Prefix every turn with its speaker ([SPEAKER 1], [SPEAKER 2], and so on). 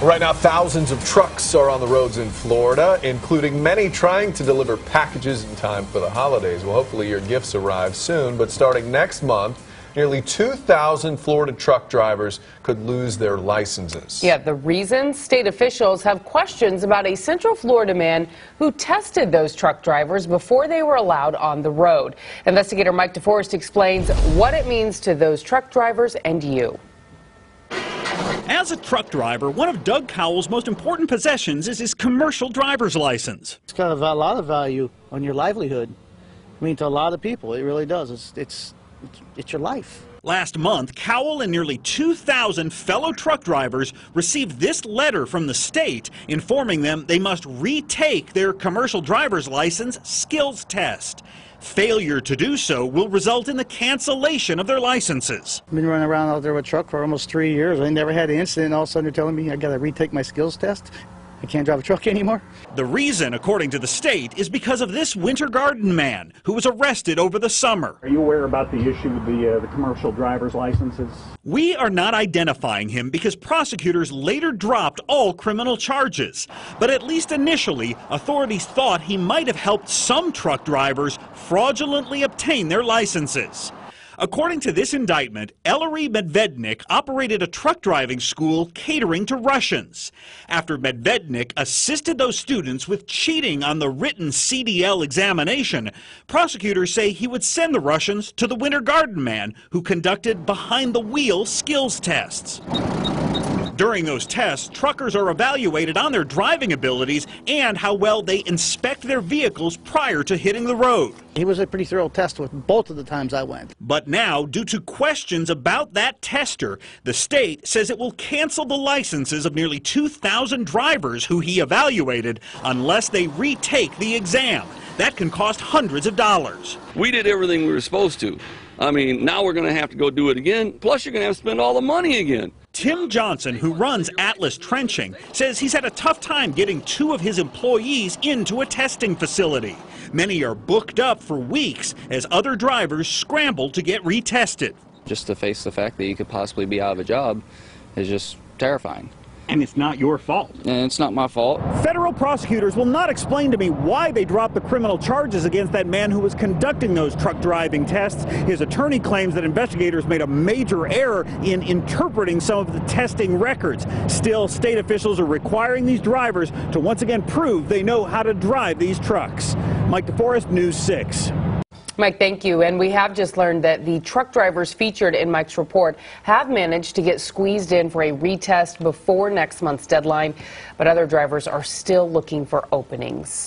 [SPEAKER 1] Right now, thousands of trucks are on the roads in Florida, including many trying to deliver packages in time for the holidays. Well, hopefully your gifts arrive soon, but starting next month, nearly 2,000 Florida truck drivers could lose their licenses.
[SPEAKER 2] Yeah, the reason? State officials have questions about a Central Florida man who tested those truck drivers before they were allowed on the road. Investigator Mike DeForest explains what it means to those truck drivers and you.
[SPEAKER 3] As a truck driver, one of Doug Cowell's most important possessions is his commercial driver's license.
[SPEAKER 4] It's got a lot of value on your livelihood. I mean, to a lot of people, it really does. It's your life.
[SPEAKER 3] Last month, Cowell and nearly 2,000 fellow truck drivers received this letter from the state informing them they must retake their commercial driver's license skills test. Failure to do so will result in the cancellation of their licenses.
[SPEAKER 4] I've been running around out there with a truck for almost 3 years. I never had an incident. All of a sudden they're telling me I got to retake my skills test. I can't drive a truck anymore.
[SPEAKER 3] The reason, according to the state, is because of this winter garden man who was arrested over the summer.
[SPEAKER 5] Are you aware about the issue with the commercial driver's licenses?
[SPEAKER 3] We are not identifying him because prosecutors later dropped all criminal charges. But at least initially, authorities thought he might have helped some truck drivers fraudulently obtain their licenses. According to this indictment, Ellery Medvednik operated a truck driving school catering to Russians. After Medvednik assisted those students with cheating on the written CDL examination, prosecutors say he would send the Russians to the winter garden man who conducted behind-the-wheel skills tests. During those tests, truckers are evaluated on their driving abilities and how well they inspect their vehicles prior to hitting the road.
[SPEAKER 4] He was a pretty thorough test with both of the times I went.
[SPEAKER 3] But now, due to questions about that tester, the state says it will cancel the licenses of nearly 2,000 drivers who he evaluated unless they retake the exam. That can cost hundreds of dollars.
[SPEAKER 6] We did everything we were supposed to. I mean, now we're going to have to go do it again, plus you're going to have to spend all the money again.
[SPEAKER 3] Tim Johnson, who runs Atlas Trenching, says he's had a tough time getting 2 of his employees into a testing facility. Many are booked up for weeks as other drivers scramble to get retested.
[SPEAKER 7] Just to face the fact that you could possibly be out of a job is just terrifying.
[SPEAKER 5] And it's not your fault.
[SPEAKER 7] And it's not my fault.
[SPEAKER 3] Federal prosecutors will not explain to me why they dropped the criminal charges against that man who was conducting those truck driving tests. His attorney claims that investigators made a major error in interpreting some of the testing records. Still, state officials are requiring these drivers to once again prove they know how to drive these trucks. Mike DeForest, News 6.
[SPEAKER 2] Mike, thank you. And we have just learned that the truck drivers featured in Mike's report have managed to get squeezed in for a retest before next month's deadline, but other drivers are still looking for openings.